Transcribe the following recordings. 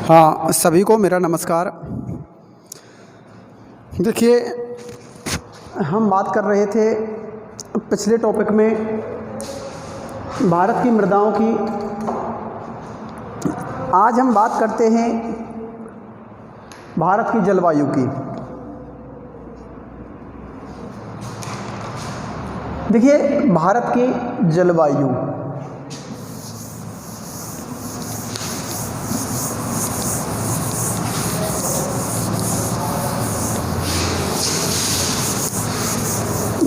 हाँ, सभी को मेरा नमस्कार। देखिए, हम बात कर रहे थे पिछले टॉपिक में भारत की मृदाओं की। आज हम बात करते हैं भारत की जलवायु की। देखिए, भारत की जलवायु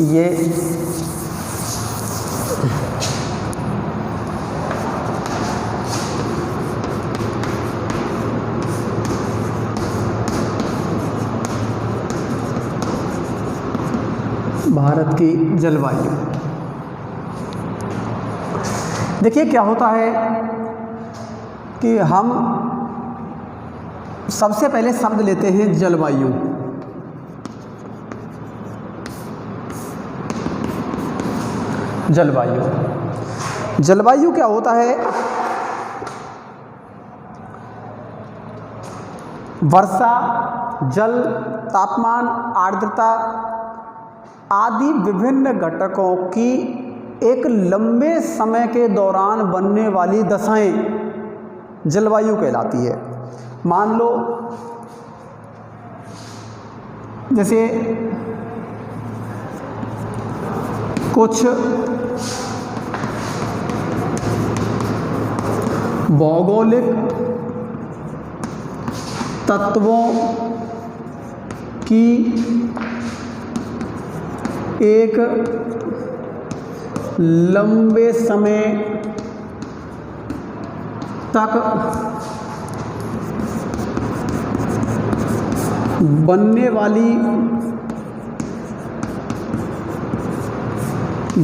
ये भारत की जलवायु। देखिए, क्या होता है कि हम सबसे पहले शब्द लेते हैं जलवायु। जलवायु क्या होता है? वर्षा, जल, तापमान, आर्द्रता आदि विभिन्न घटकों की एक लंबे समय के दौरान बनने वाली दशाएं जलवायु कहलाती है। मान लो जैसे कुछ भौगोलिक तत्वों की एक लंबे समय तक बनने वाली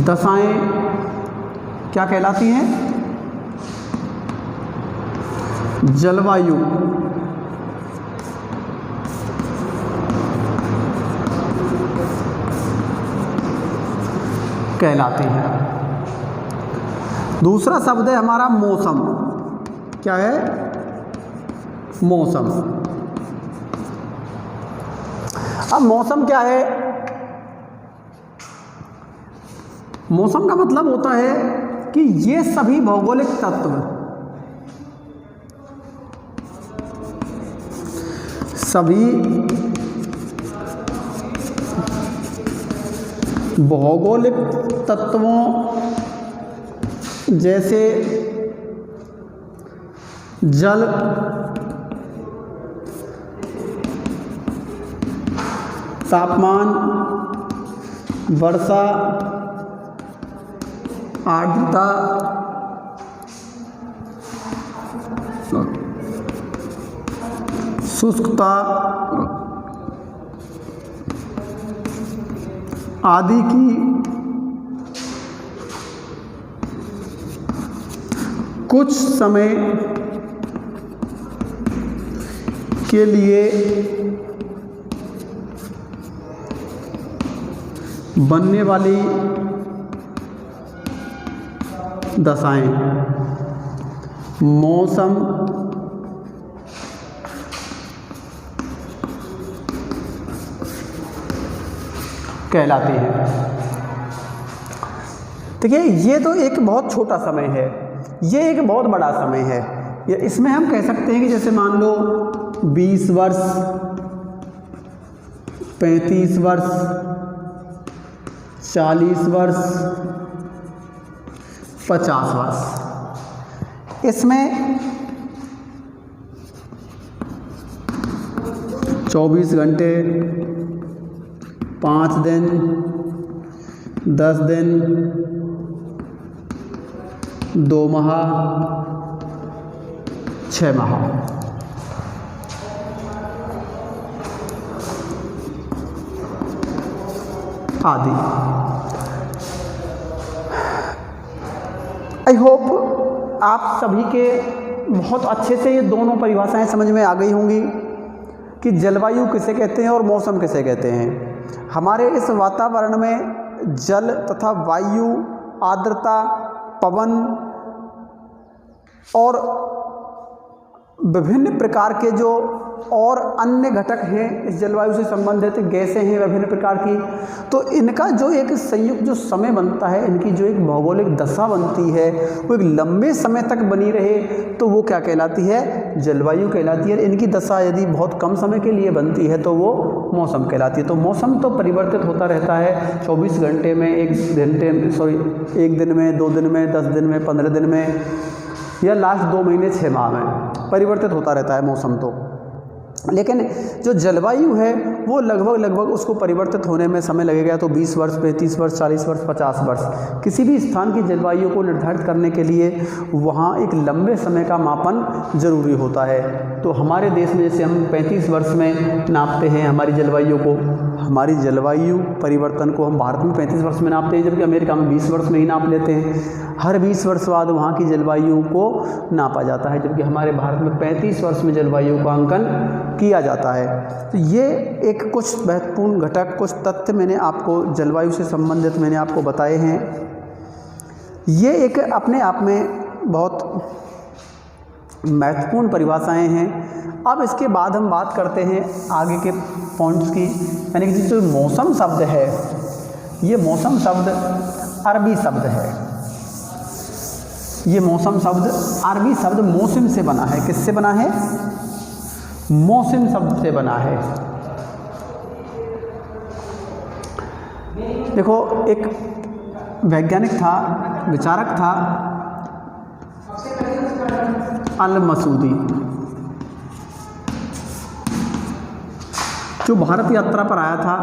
दशाएं क्या कहलाती हैं? जलवायु कहलाती हैं। दूसरा शब्द है हमारा मौसम। क्या है? मौसम। अब मौसम क्या है? मौसम का मतलब होता है कि ये सभी भौगोलिक तत्व, सभी भौगोलिक तत्वों जैसे जल, तापमान, वर्षा, आर्द्रता शुष्कता आदि की कुछ समय के लिए बनने वाली दशाएं मौसम कहलाती हैं। देखिए, ये तो एक बहुत छोटा समय है, ये एक बहुत बड़ा समय है। इसमें हम कह सकते हैं कि जैसे मान लो 20 वर्ष, 35 वर्ष, 40 वर्ष, 50 वर्ष। इसमें 24 घंटे, 5 दिन, 10 दिन, 2 माह, 6 माह आदि। आई होप आप सभी के बहुत अच्छे से ये दोनों परिभाषाएं समझ में आ गई होंगी कि जलवायु किसे कहते हैं और मौसम किसे कहते हैं। हमारे इस वातावरण में जल तथा वायु, आर्द्रता, पवन और विभिन्न प्रकार के जो और अन्य घटक हैं इस जलवायु से संबंधित, गैसें हैं विभिन्न प्रकार की, तो इनका जो एक संयुक्त जो समय बनता है, इनकी जो एक भौगोलिक दशा बनती है वो एक लंबे समय तक बनी रहे तो वो क्या कहलाती है, जलवायु कहलाती है। इनकी दशा यदि बहुत कम समय के लिए बनती है तो वो मौसम कहलाती है। तो मौसम तो परिवर्तित होता रहता है 24 घंटे में, एक दिन में, 2 दिन में, 10 दिन में, 15 दिन में, या लास्ट 2 महीने 6 माह में परिवर्तित होता रहता है मौसम तो। लेकिन जो जलवायु है वो लगभग उसको परिवर्तित होने में समय लगेगा तो 20 वर्ष, 35 वर्ष, 40 वर्ष, 50 वर्ष। किसी भी स्थान की जलवायु को निर्धारित करने के लिए वहाँ एक लंबे समय का मापन जरूरी होता है। तो हमारे देश में जैसे हम 35 वर्ष में नापते हैं हमारी जलवायु को, हमारी जलवायु परिवर्तन को हम भारत में 35 वर्ष में नापते हैं, जबकि अमेरिका में 20 वर्ष में ही नाप लेते हैं। हर 20 वर्ष बाद वहाँ की जलवायु को नापा जाता है, जबकि हमारे भारत में 35 वर्ष में जलवायु का अंकन किया जाता है। तो ये एक कुछ महत्वपूर्ण घटक, कुछ तथ्य मैंने आपको जलवायु से संबंधित मैंने आपको बताए हैं। ये एक अपने आप में बहुत महत्वपूर्ण परिभाषाएं हैं। अब इसके बाद हम बात करते हैं आगे के पॉइंट्स की, यानी कि जो मौसम शब्द है, ये मौसम शब्द अरबी शब्द है। ये मौसम शब्द अरबी शब्द मौसम से बना है। किससे बना है? मौसम शब्द से बना है। देखो, एक वैज्ञानिक था, विचारक था अल-मसूदी, जो भारत यात्रा पर आया था।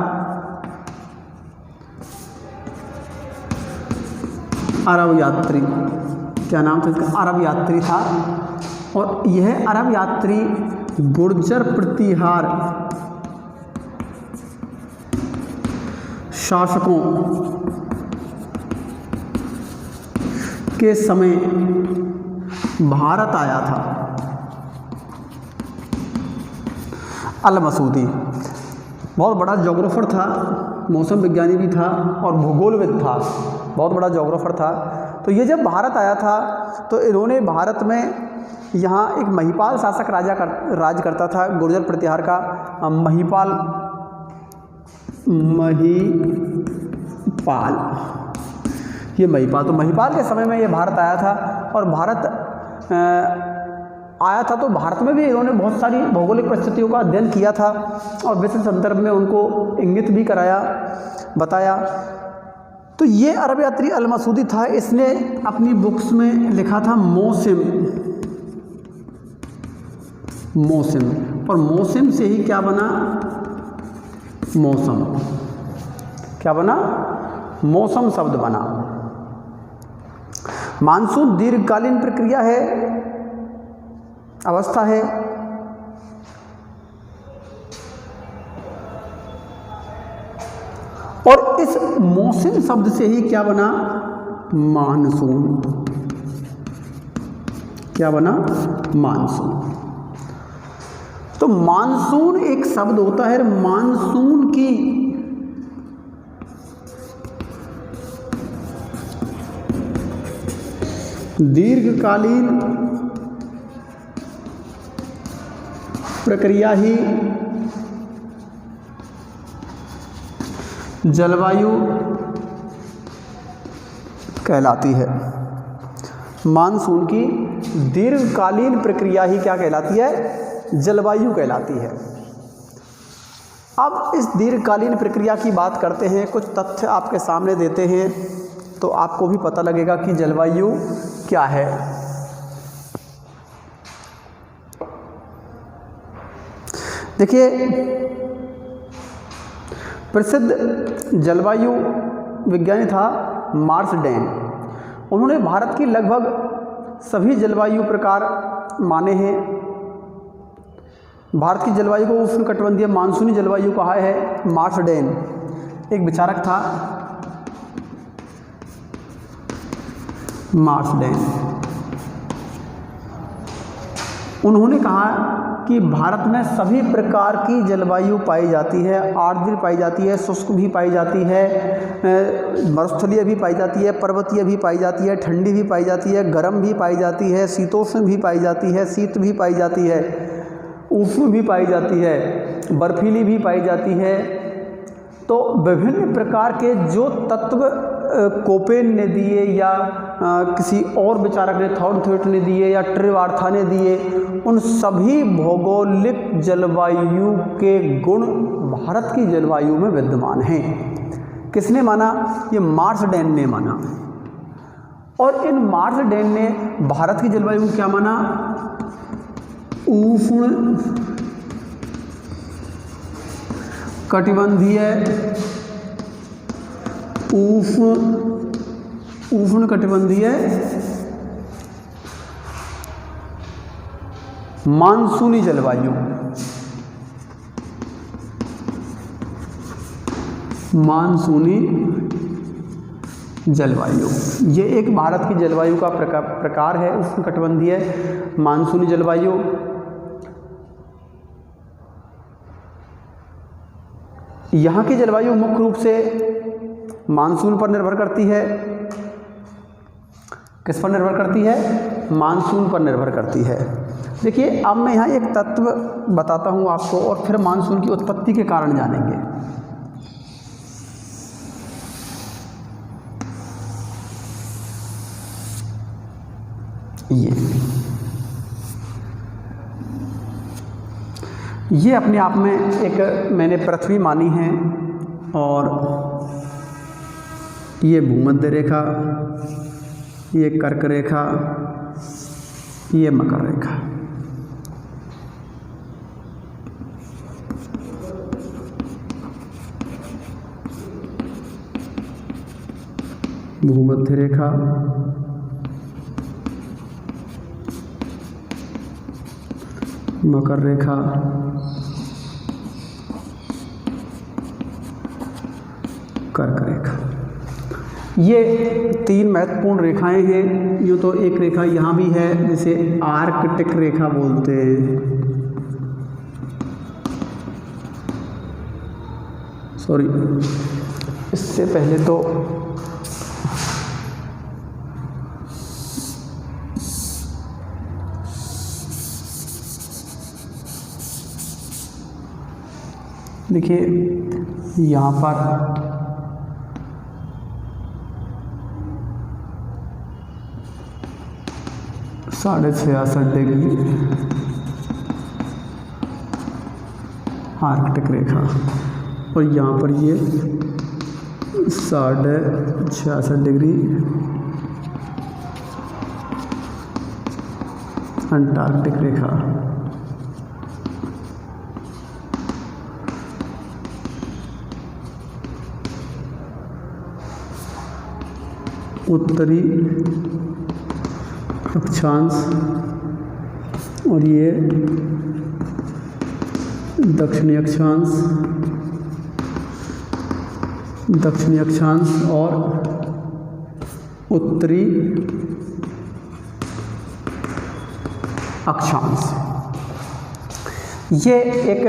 अरब यात्री, क्या नाम था इसका? अरब यात्री था। और यह अरब यात्री गुर्जर प्रतिहार शासकों के समय भारत आया था। अल-मसूदी बहुत बड़ा ज्योग्राफर था, मौसम विज्ञानी भी था और भूगोलविद था, बहुत बड़ा ज्योग्राफर था। तो ये जब भारत आया था तो इन्होंने भारत में यहाँ एक महिपाल शासक राज करता था, गुर्जर प्रतिहार का महिपाल ये महिपाल, तो महिपाल के समय में ये भारत आया था। और भारत आया था तो भारत में भी इन्होंने बहुत सारी भौगोलिक परिस्थितियों का अध्ययन किया था और विशेष संदर्भ में उनको इंगित भी कराया, बताया। तो ये अरब यात्री अल-मसूदी था, इसने अपनी बुक्स में लिखा था मौसम, और मौसम से ही क्या बना? मौसम। क्या बना? मौसम शब्द बना। मानसून दीर्घकालीन प्रक्रिया है, अवस्था है। और इस मौसम शब्द से ही क्या बना? मानसून। क्या बना? मानसून। तो मानसून एक शब्द होता है, मानसून की दीर्घकालीन प्रक्रिया ही जलवायु कहलाती है। मानसून की दीर्घकालीन प्रक्रिया ही क्या कहलाती है? जलवायु कहलाती है। अब इस दीर्घकालीन प्रक्रिया की बात करते हैं, कुछ तथ्य आपके सामने देते हैं तो आपको भी पता लगेगा कि जलवायु क्या है। देखिए, प्रसिद्ध जलवायु विज्ञानी था मार्सडेन। उन्होंने भारत की लगभग सभी जलवायु प्रकार माने हैं। भारत की जलवायु को उष्णकटिबंधीय मानसूनी जलवायु कहा है। मार्सडेन एक विचारक था, मार्सडेन। उन्होंने कहा कि भारत में सभी प्रकार की जलवायु पाई जाती है। आर्द्र पाई जाती है, शुष्क भी पाई जाती है, मरुस्थलीय भी पाई जाती है, पर्वतीय भी पाई जाती है, ठंडी भी पाई जाती है, गर्म भी पाई जाती है, शीतोष्ण भी पाई जाती है, शीत भी पाई जाती है, उष्ण भी पाई जाती है, बर्फीली भी पाई जाती है। तो विभिन्न प्रकार के जो तत्व कोपेन ने दिए या किसी और विचारक ने, थॉर्नथ्वेट ने दिए या ट्रिवार्था ने दिए, उन सभी भौगोलिक जलवायु के गुण भारत की जलवायु में विद्यमान हैं। किसने माना? ये मार्सडेन ने माना। और इन मार्सडेन ने भारत की जलवायु को क्या माना? उष्ण कटिबंधीय, उष्ण कटिबंधीय मानसूनी जलवायु, मानसूनी जलवायु, ये एक भारत की जलवायु का प्रकार है, उष्ण कटिबंधीय मानसूनी जलवायु। यहाँ की जलवायु मुख्य रूप से मानसून पर निर्भर करती है। किस पर निर्भर करती है? मानसून पर निर्भर करती है। देखिए, अब मैं यहाँ एक तत्व बताता हूँ आपको और फिर मानसून की उत्पत्ति के कारण जानेंगे। ये अपने आप में एक मैंने पृथ्वी मानी है, और ये भूमध्य रेखा, ये कर्क रेखा, ये मकर रेखा। भूमध्य रेखा, मकर रेखा, कर्क रेखा। ये तीन महत्वपूर्ण रेखाएं हैं। यूँ तो एक रेखा यहाँ भी है जिसे आर्कटिक रेखा बोलते हैं, सॉरी, इससे पहले तो देखिए यहाँ पर -66° आर्कटिक रेखा, और यहाँ पर ये 66.5° अंटार्कटिक रेखा। उत्तरी अक्षांश और ये दक्षिणी अक्षांश, दक्षिणी अक्षांश और उत्तरी अक्षांश। ये एक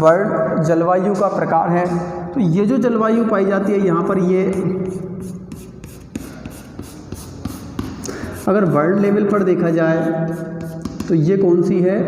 वर्ल्ड जलवायु का प्रकार है। तो ये जो जलवायु पाई जाती है यहाँ पर, ये अगर वर्ल्ड लेवल पर देखा जाए तो ये कौन सी है?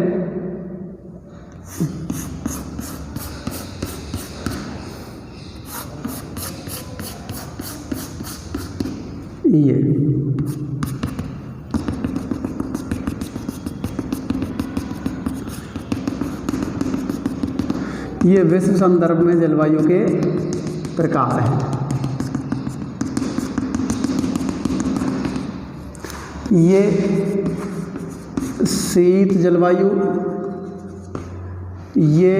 ये विश्व संदर्भ में जलवायु के प्रकार हैं। ये शीत जलवायु, ये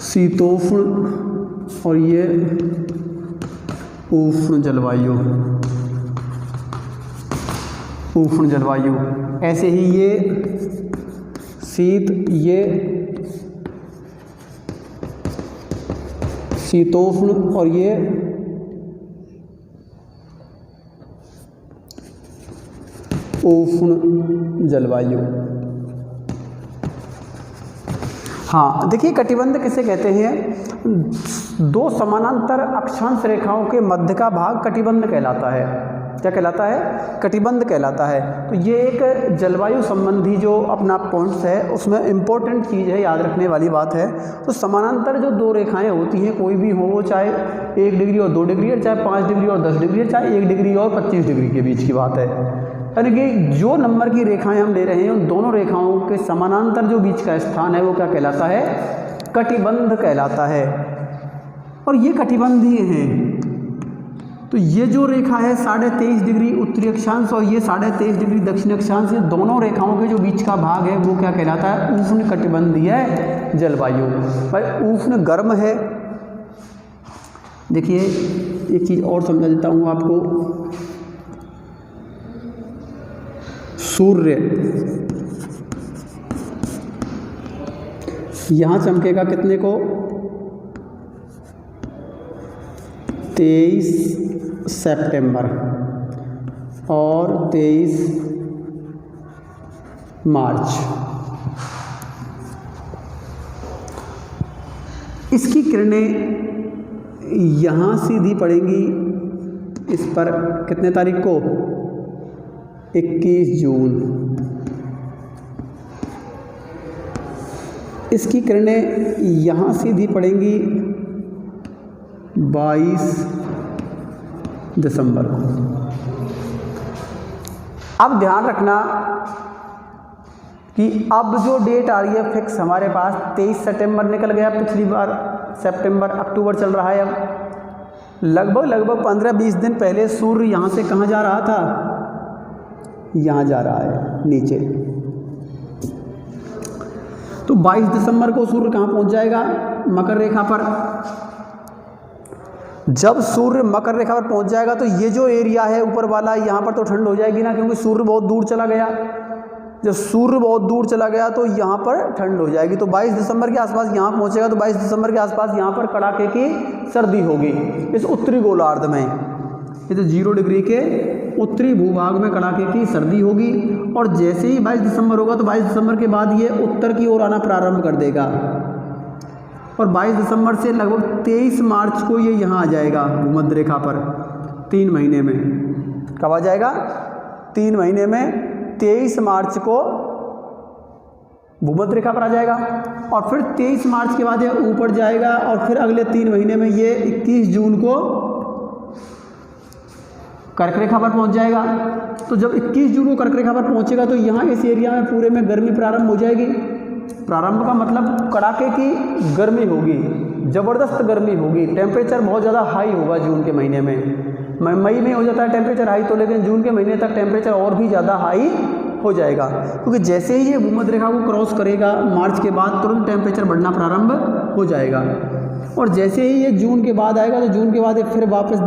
शीतोष्ण और ये उष्ण जलवायु, उष्ण जलवायु। ऐसे ही ये शीत, ये शीतोष्ण और ये उष्ण जलवायु। हाँ देखिए, कटिबंध किसे कहते हैं? दो समानांतर अक्षांश रेखाओं के मध्य का भाग कटिबंध कहलाता है। क्या कहलाता है? कटिबंध कहलाता है। तो ये एक जलवायु संबंधी जो अपना पॉइंट्स है उसमें इम्पोर्टेंट चीज़ है, याद रखने वाली बात है। तो समानांतर जो दो रेखाएं होती हैं, कोई भी हो, वो चाहे 1 डिग्री और 2 डिग्री है, चाहे 5 डिग्री और 10 डिग्री है, चाहे 1 डिग्री और 25 डिग्री के बीच की बात है। यानी कि जो नंबर की रेखाएं हम ले रहे हैं उन दोनों रेखाओं के समानांतर जो बीच का स्थान है वो क्या कहलाता है? कटिबंध कहलाता है। और ये कटिबंध ही हैं। तो ये जो रेखा है 23.5 डिग्री उत्तरी अक्षांश और ये 23.5 डिग्री दक्षिण अक्षांश, ये दोनों रेखाओं के जो बीच का भाग है वो क्या कहलाता है? उष्ण कटिबंधीय जलवायु। भाई उष्ण गर्म है। देखिए एक चीज़ और समझा देता हूँ आपको। सूर्य यहाँ चमकेगा कितने को? 23 सितंबर और 23 मार्च। इसकी किरणें यहाँ सीधी पड़ेंगी इस पर कितने तारीख को? 21 जून। इसकी किरणें यहाँ सीधी पड़ेंगी 22 दिसंबर को। अब ध्यान रखना कि अब जो डेट आ रही है फिक्स हमारे पास 23 सितंबर निकल गया, पिछली बार सितंबर अक्टूबर चल रहा है। अब लगभग 15-20 दिन पहले सूर्य यहाँ से कहाँ जा रहा था? यहाँ जा रहा है नीचे। तो 22 दिसंबर को सूर्य कहाँ पहुँच जाएगा? मकर रेखा पर। जब सूर्य मकर रेखा पर पहुंच जाएगा तो ये जो एरिया है ऊपर वाला, यहाँ पर तो ठंड हो जाएगी ना, क्योंकि सूर्य बहुत दूर चला गया। जब सूर्य बहुत दूर चला गया तो यहाँ पर ठंड हो जाएगी। तो 22 दिसंबर के आसपास यहाँ पहुँचेगा तो 22 दिसंबर के आसपास यहाँ पर कड़ाके की सर्दी होगी इस उत्तरी गोलार्ध में। ये तो 0 डिग्री के उत्तरी भूभाग में कड़ाके की सर्दी होगी। और जैसे ही 22 दिसंबर होगा तो 22 दिसंबर के बाद ये उत्तर की ओर आना प्रारंभ कर देगा। और 22 दिसंबर से लगभग 23 मार्च को ये यहाँ आ जाएगा भूमध्य रेखा पर। 3 महीने में कब आ जाएगा? 3 महीने में 23 मार्च को भूमध्य रेखा पर आ जाएगा। और फिर 23 मार्च के बाद ये ऊपर जाएगा और फिर अगले 3 महीने में ये 21 जून को कर्क रेखा पर पहुंच जाएगा। तो जब 21 जून को कर्क रेखा पर पहुंचेगा तो यहाँ इस एरिया में पूरे में गर्मी प्रारंभ हो जाएगी। प्रारंभ का मतलब कड़ाके की गर्मी होगी, ज़बरदस्त गर्मी होगी। टेम्परेचर बहुत ज़्यादा हाई होगा जून के महीने में। मई में हो जाता है टेम्परेचर हाई, तो लेकिन जून के महीने तक टेम्परेचर और भी ज़्यादा हाई हो जाएगा, क्योंकि जैसे ही ये भूमध्य रेखा को क्रॉस करेगा मार्च के बाद तुरंत टेम्परेचर बढ़ना प्रारंभ हो जाएगा। और जैसे ही ये जून के बाद आएगा तो जून के बाद ये फिर वापस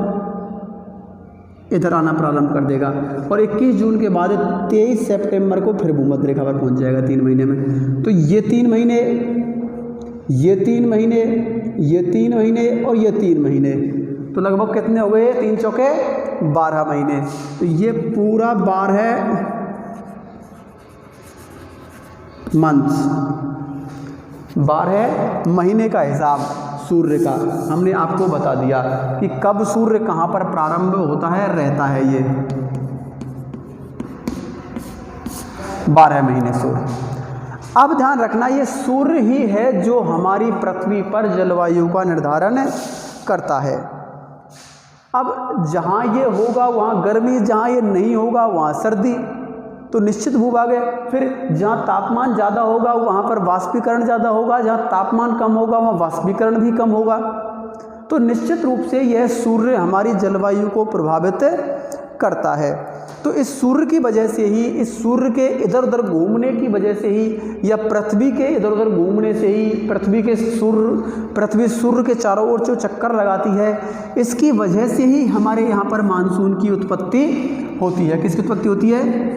इधर आना प्रारंभ कर देगा। और 21 जून के बाद 23 सितंबर को फिर भूमध्य रेखा पर पहुंच जाएगा 3 महीने में। तो ये 3 महीने, ये 3 महीने, ये 3 महीने और ये 3 महीने, तो लगभग कितने हो गए? 3 चौके 12 महीने। तो ये पूरा 12 मंथ्स, 12 महीने का हिसाब सूर्य का हमने आपको बता दिया कि कब सूर्य कहाँ पर प्रारंभ होता है, रहता है। ये 12 महीने सूर्य। अब ध्यान रखना, ये सूर्य ही है जो हमारी पृथ्वी पर जलवायु का निर्धारण करता है। अब जहाँ ये होगा वहाँ गर्मी, जहाँ ये नहीं होगा वहाँ सर्दी, तो निश्चित भूभाग है। फिर जहाँ तापमान ज़्यादा होगा वहाँ पर वाष्पीकरण ज़्यादा होगा, जहाँ तापमान कम होगा वहाँ वाष्पीकरण भी कम होगा। तो निश्चित रूप से यह सूर्य हमारी जलवायु को प्रभावित करता है। तो इस सूर्य की वजह से ही, इस सूर्य के इधर उधर घूमने की वजह से ही, या पृथ्वी के इधर उधर घूमने से ही, पृथ्वी सूर्य के चारों ओर जो चक्कर लगाती है, इसकी वजह से ही हमारे यहाँ पर मानसून की उत्पत्ति होती है। किसकी उत्पत्ति होती है?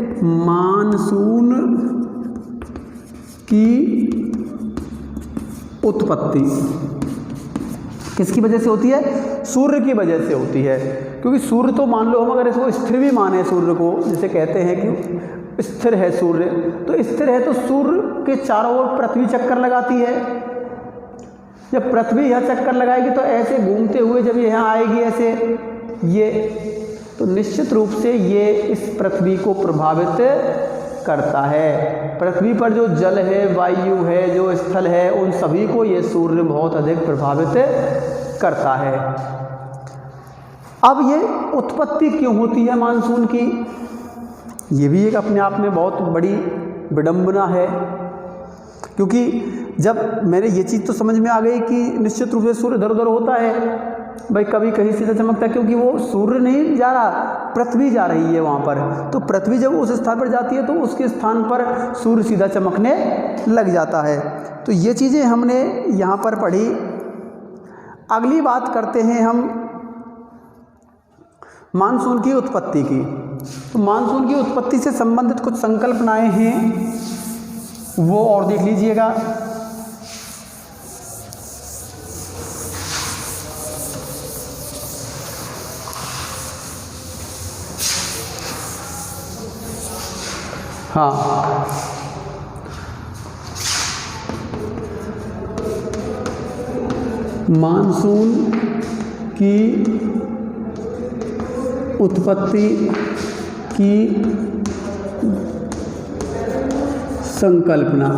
मानसून की उत्पत्ति। किसकी वजह से होती है? सूर्य की वजह से होती है। क्योंकि सूर्य तो मान लो हम अगर इसको स्थिर भी माने, सूर्य को जैसे कहते हैं कि स्थिर है सूर्य, तो स्थिर है तो सूर्य के चारों ओर पृथ्वी चक्कर लगाती है। जब पृथ्वी यह चक्कर लगाएगी तो ऐसे घूमते हुए जब यहाँ आएगी ऐसे ये, तो निश्चित रूप से ये इस पृथ्वी को प्रभावित करता है। पृथ्वी पर जो जल है, वायु है, जो स्थल है, उन सभी को ये सूर्य बहुत अधिक प्रभावित करता है। अब ये उत्पत्ति क्यों होती है मानसून की? ये भी एक अपने आप में बहुत बड़ी विडंबना है। क्योंकि जब मैंने ये चीज़ तो समझ में आ गई कि निश्चित रूप से सूर्य इधर उधर होता है, भाई कभी कहीं सीधा चमकता है, क्योंकि वो सूर्य नहीं जा रहा, पृथ्वी जा रही है वहाँ पर। तो पृथ्वी जब उस स्थान पर जाती है तो उसके स्थान पर सूर्य सीधा चमकने लग जाता है। तो ये चीज़ें हमने यहाँ पर पढ़ी। अगली बात करते हैं हम मानसून की उत्पत्ति की। तो मानसून की उत्पत्ति से संबंधित कुछ संकल्पनाएं हैं, वो और देख लीजिएगा। हाँ, मानसून की उत्पत्ति की संकल्पना।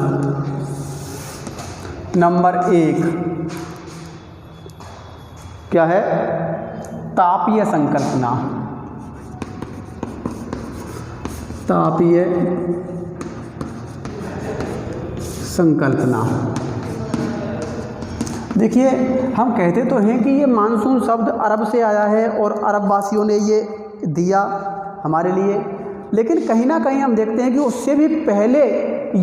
नंबर 1 क्या है? तापीय संकल्पना। तापीय संकल्पना। देखिए, हम कहते तो हैं कि ये मानसून शब्द अरब से आया है और अरब वासियों ने ये दिया हमारे लिए, लेकिन कहीं ना कहीं हम देखते हैं कि उससे भी पहले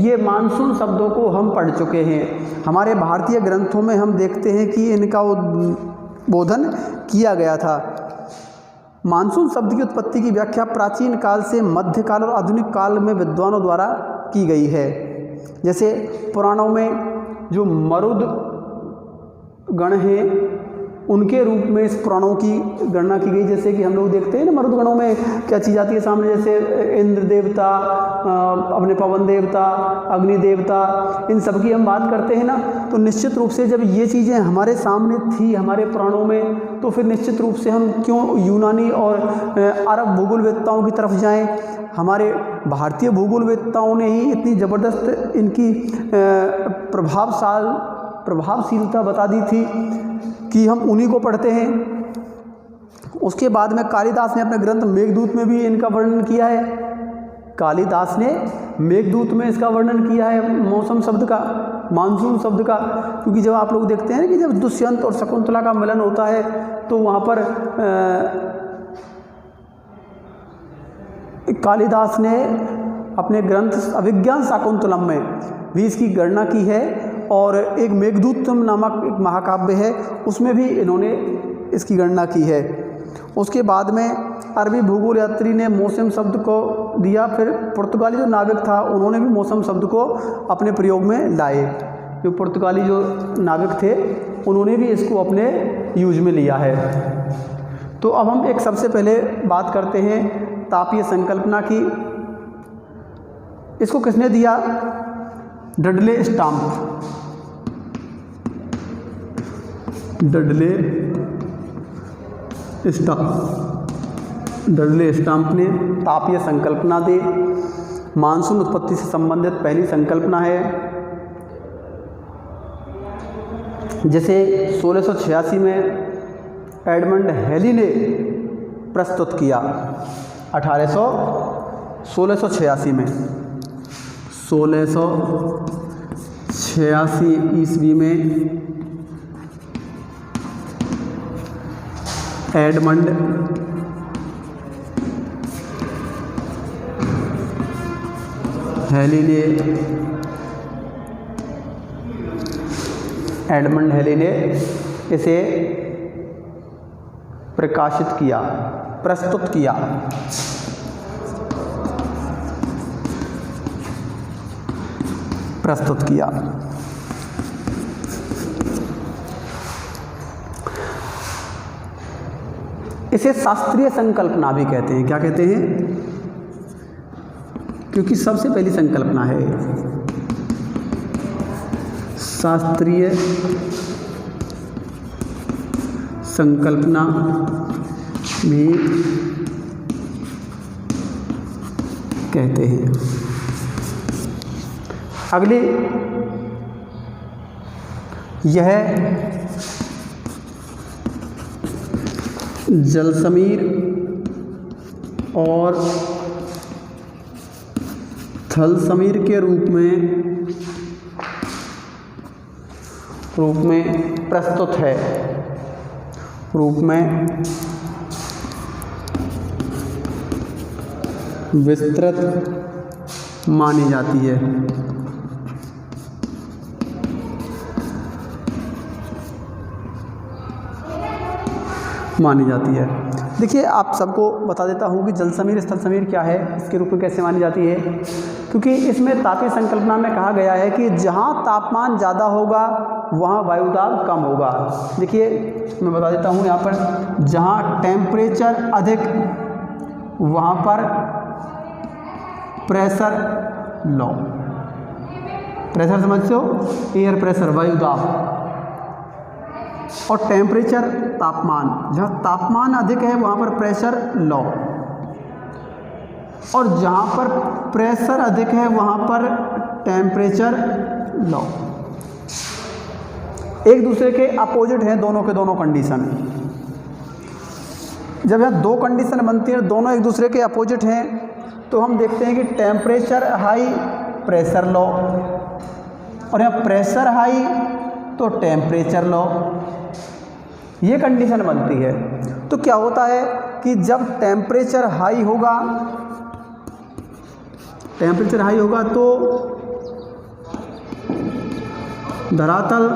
ये मानसून शब्दों को हम पढ़ चुके हैं। हमारे भारतीय ग्रंथों में हम देखते हैं कि इनका बोधन किया गया था। मानसून शब्द की उत्पत्ति की व्याख्या प्राचीन काल से मध्यकाल और आधुनिक काल में विद्वानों द्वारा की गई है। जैसे पुराणों में जो मरुद गण हैं उनके रूप में इस पुराणों की गणना की गई। जैसे कि हम लोग देखते हैं ना, मरुद गणों में क्या चीज़ आती है सामने, जैसे इंद्र देवता, अपने पवन देवता, अग्नि देवता, इन सब की हम बात करते हैं ना। तो निश्चित रूप से जब ये चीज़ें हमारे सामने थी हमारे पुराणों में, तो फिर निश्चित रूप से हम क्यों यूनानी और अरब भूगोलवेत्ताओं की तरफ जाएं। हमारे भारतीय भूगोलवेत्ताओं ने ही इतनी ज़बरदस्त इनकी प्रभावशीलता बता दी थी कि हम उन्हीं को पढ़ते हैं। उसके बाद में कालिदास ने अपने ग्रंथ मेघदूत में भी इनका वर्णन किया है। कालिदास ने मेघदूत में इसका वर्णन किया है, मौसम शब्द का, मानसून शब्द का। क्योंकि जब आप लोग देखते हैं कि जब दुष्यंत और शकुंतला का मिलन होता है तो वहाँ पर कालिदास ने अपने ग्रंथ अभिज्ञान शाकुंतलम में भी इसकी गणना की है। और एक मेघदूत नामक एक महाकाव्य है, उसमें भी इन्होंने इसकी गणना की है। उसके बाद में अरबी भूगोल यात्री ने मौसम शब्द को दिया। फिर पुर्तगाली जो नाविक था उन्होंने भी मौसम शब्द को अपने प्रयोग में लाए। जो पुर्तगाली जो नाविक थे उन्होंने भी इसको अपने यूज में लिया है। तो अब हम एक सबसे पहले बात करते हैं तापीय संकल्पना की। इसको किसने दिया? Dudley stamp. डडले स्टाम्प ने तापीय संकल्पना दी। मानसून उत्पत्ति से संबंधित पहली संकल्पना है। जैसे 1686 में एडमंड हेली ने प्रस्तुत किया। 1686 में 1686 ईस्वी में एडमंड हेली ने इसे प्रस्तुत किया। इसे शास्त्रीय संकल्पना भी कहते हैं। क्या कहते हैं? क्योंकि सबसे पहली संकल्पना है, शास्त्रीय संकल्पना भी कहते हैं। अगली, यह जल समीर और थल समीर के रूप में प्रस्तुत है, रूप में विस्तृत मानी जाती है। देखिए, आप सबको बता देता हूँ कि जल समीर स्थल समीर क्या है, इसके रूप में कैसे मानी जाती है। क्योंकि इसमें तापीय संकल्पना में कहा गया है कि जहाँ तापमान ज़्यादा होगा वहाँ वायुदाब कम होगा। देखिए, मैं बता देता हूँ यहाँ पर, जहाँ टेम्परेचर अधिक वहाँ पर प्रेशर लो। प्रेशर समझते हो? एयर प्रेशर, वायुदाब। और टेम्परेचर, तापमान, जहाँ तापमान अधिक है वहाँ पर प्रेशर लो, और जहाँ पर प्रेशर अधिक है वहाँ पर टेम्परेचर लो। एक दूसरे के अपोजिट हैं दोनों के दोनों कंडीशन। जब यहाँ दो कंडीशन बनती है, दोनों एक दूसरे के अपोजिट हैं, तो हम देखते हैं कि टेम्परेचर हाई प्रेशर लो, और यहाँ प्रेशर हाई तो टेम्परेचर लो, ये कंडीशन बनती है। तो क्या होता है कि जब टेम्परेचर हाई होगा तो धरातल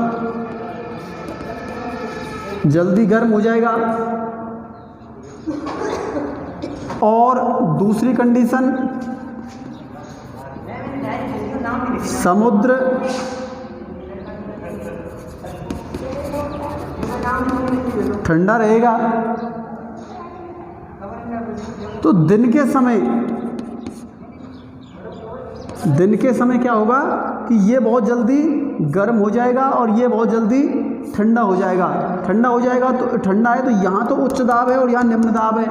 जल्दी गर्म हो जाएगा, और दूसरी कंडीशन, समुद्र ठंडा रहेगा। तो दिन के समय क्या होगा कि ये बहुत जल्दी गर्म हो जाएगा और ये बहुत जल्दी ठंडा हो जाएगा। तो ठंडा है तो यहाँ तो उच्च दाब है और यहाँ निम्न दाब है,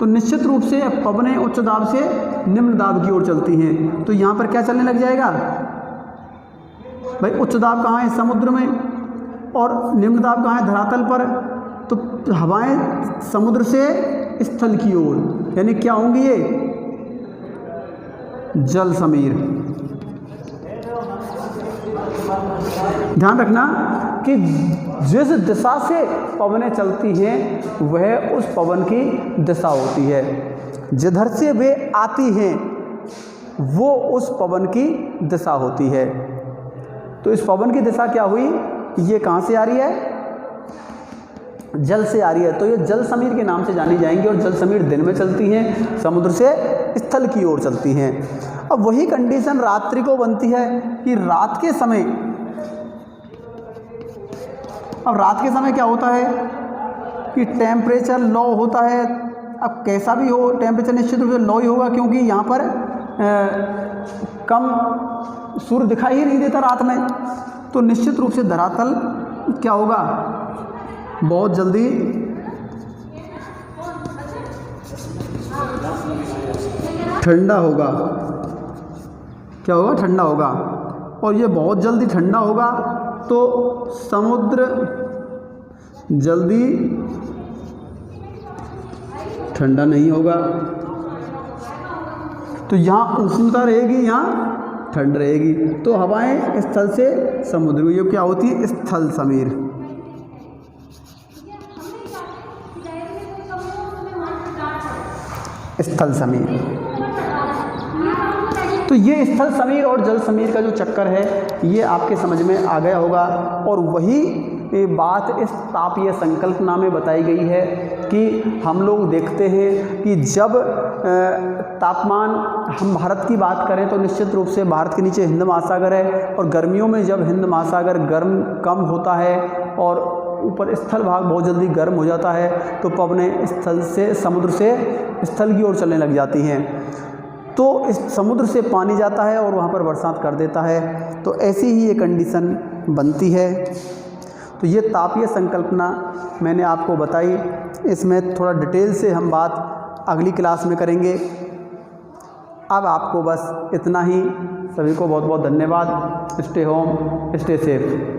तो निश्चित रूप से पवनें उच्च दाब से निम्न दाब की ओर चलती हैं। तो यहाँ पर क्या चलने लग जाएगा भाई? उच्च दाब कहाँ है? समुद्र में। और निम्न दाब कहाँ है? धरातल पर। तो हवाएं समुद्र से स्थल की ओर, यानी क्या होंगी? ये जल समीर। ध्यान रखना कि जिस दिशा से पवनें चलती हैं वह उस पवन की दिशा होती है, जिधर से वे आती हैं वो उस पवन की दिशा होती है। तो इस पवन की दिशा क्या हुई? ये कहाँ से आ रही है? जल से आ रही है। तो ये जल समीर के नाम से जानी जाएंगी, और जल समीर दिन में चलती हैं, समुद्र से स्थल की ओर चलती हैं। अब वही कंडीशन रात्रि को बनती है कि रात के समय क्या होता है कि टेम्परेचर लो होता है। अब कैसा भी हो, टेम्परेचर निश्चित रूप से लो ही होगा, क्योंकि यहाँ पर कम सूर्य दिखाई ही नहीं देता रात में। तो निश्चित रूप से धरातल क्या होगा? बहुत जल्दी ठंडा होगा। क्या होगा? ठंडा होगा। और ये बहुत जल्दी ठंडा होगा तो समुद्र जल्दी ठंडा नहीं होगा। तो यहाँ उष्णता रहेगी, यहाँ ठंड रहेगी। तो हवाएं स्थल से समुद्र में, ये क्या होती है? स्थल समीर। स्थल समीर। तो ये स्थल समीर और जल समीर का जो चक्कर है ये आपके समझ में आ गया होगा। और वही बात इस तापीय संकल्पना में बताई गई है कि हम लोग देखते हैं कि जब तापमान, हम भारत की बात करें तो निश्चित रूप से भारत के नीचे हिंद महासागर है, और गर्मियों में जब हिंद महासागर कम होता है और ऊपर स्थल भाग बहुत जल्दी गर्म हो जाता है, तो पवनें स्थल से समुद्र से स्थल की ओर चलने लग जाती हैं। तो इस समुद्र से पानी जाता है और वहाँ पर बरसात कर देता है। तो ऐसी ही ये कंडीशन बनती है। तो ये तापीय संकल्पना मैंने आपको बताई। इसमें थोड़ा डिटेल से हम बात अगली क्लास में करेंगे। अब आपको बस इतना ही। सभी को बहुत बहुत धन्यवाद। Stay home, stay safe.